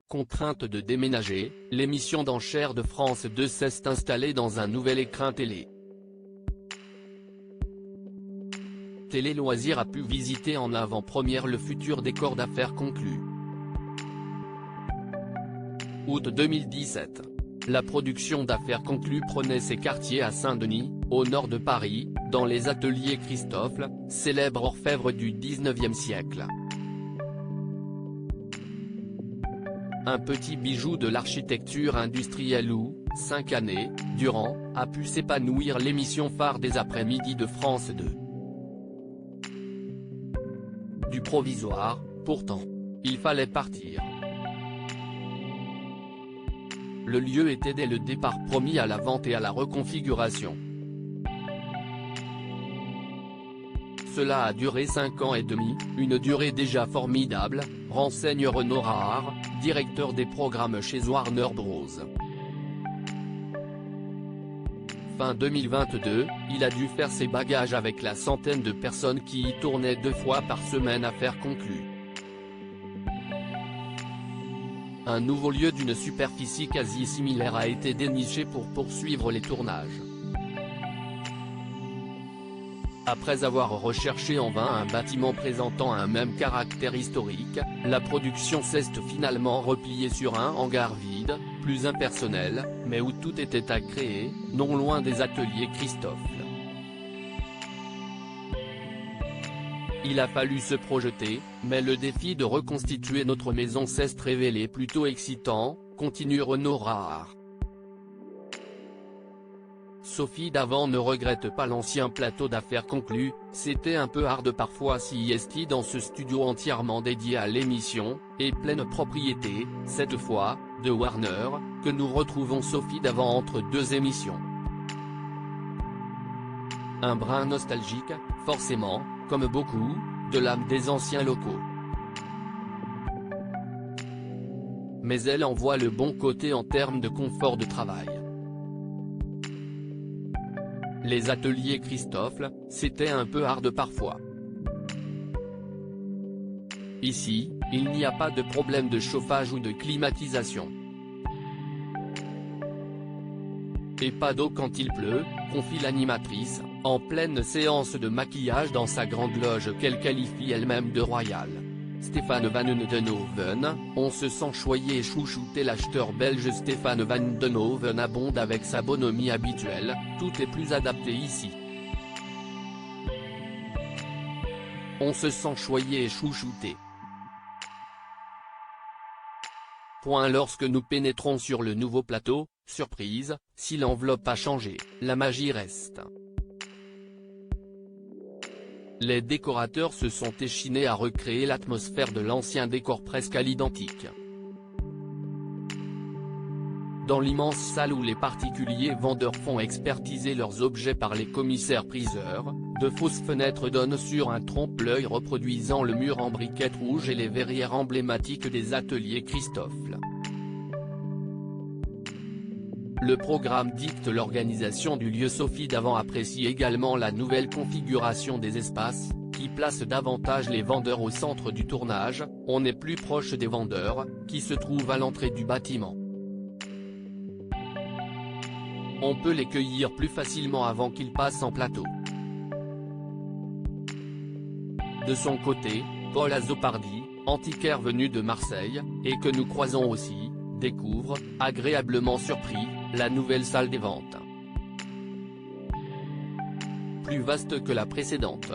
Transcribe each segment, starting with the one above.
Contrainte de déménager, l'émission d'enchères de France 2 s'est installée dans un nouvel écrin télé. Télé Loisirs a pu visiter en avant-première le futur décor d'Affaires conclues. Août 2017. La production d'Affaires conclues prenait ses quartiers à Saint-Denis, au nord de Paris, dans les ateliers Christophe, célèbre orfèvre du XIXe siècle. Un petit bijou de l'architecture industrielle où, 5 années, durant, a pu s'épanouir l'émission phare des après-midi de France 2. Du provisoire, pourtant. Il fallait partir. Le lieu était dès le départ promis à la vente et à la reconfiguration. Cela a duré 5 ans et demi, une durée déjà formidable, renseigne Renaud Rahar, directeur des programmes chez Warner Bros. Fin 2022, il a dû faire ses bagages avec la centaine de personnes qui y tournaient 2 fois par semaine Affaires conclues. Un nouveau lieu d'une superficie quasi similaire a été déniché pour poursuivre les tournages. Après avoir recherché en vain un bâtiment présentant un même caractère historique, la production s'est finalement repliée sur un hangar vide, plus impersonnel, mais où tout était à créer, non loin des ateliers Christophe. Il a fallu se projeter, mais le défi de reconstituer notre maison s'est révélé plutôt excitant, continue Renaud Rahar. Sophie Davant ne regrette pas l'ancien plateau d'Affaires conclues, c'était un peu hard parfois si esti dans ce studio entièrement dédié à l'émission, et pleine propriété, cette fois, de Warner, que nous retrouvons Sophie Davant entre 2 émissions. Un brin nostalgique, forcément, comme beaucoup, de l'âme des anciens locaux. Mais elle en voit le bon côté en termes de confort de travail. Les ateliers Christophe, c'était un peu hard parfois. Ici, il n'y a pas de problème de chauffage ou de climatisation. Et pas d'eau quand il pleut, confie l'animatrice, en pleine séance de maquillage dans sa grande loge qu'elle qualifie elle-même de royale. Stéphane Van Denhoven, on se sent choyé et chouchouté. L'acheteur belge Stéphane Van Denhoven abonde avec sa bonhomie habituelle, tout est plus adapté ici. On se sent choyé et chouchouté. Point lorsque nous pénétrons sur le nouveau plateau, surprise, si l'enveloppe a changé, la magie reste. Les décorateurs se sont échinés à recréer l'atmosphère de l'ancien décor presque à l'identique. Dans l'immense salle où les particuliers vendeurs font expertiser leurs objets par les commissaires-priseurs, de fausses fenêtres donnent sur un trompe-l'œil reproduisant le mur en briquettes rouges et les verrières emblématiques des ateliers Christophe. Le programme dicte l'organisation du lieu. Sophie Davant apprécie également la nouvelle configuration des espaces, qui place davantage les vendeurs au centre du tournage, on est plus proche des vendeurs, qui se trouvent à l'entrée du bâtiment. On peut les cueillir plus facilement avant qu'ils passent en plateau. De son côté, Paul Azopardi, antiquaire venu de Marseille, et que nous croisons aussi, découvre, agréablement surpris, la nouvelle salle des ventes. Plus vaste que la précédente.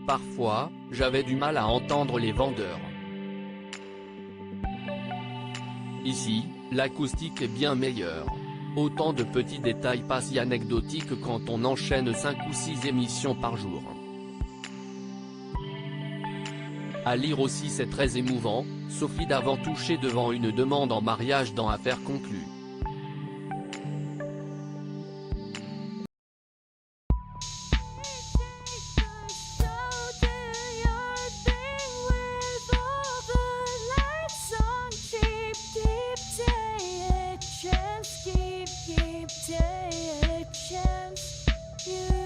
Parfois, j'avais du mal à entendre les vendeurs. Ici, l'acoustique est bien meilleure. Autant de petits détails pas si anecdotiques quand on enchaîne 5 ou 6 émissions par jour. À lire aussi, c'est très émouvant, Sophie Davant touchée devant une demande en mariage dans Affaires conclues. Keep taking a chance. You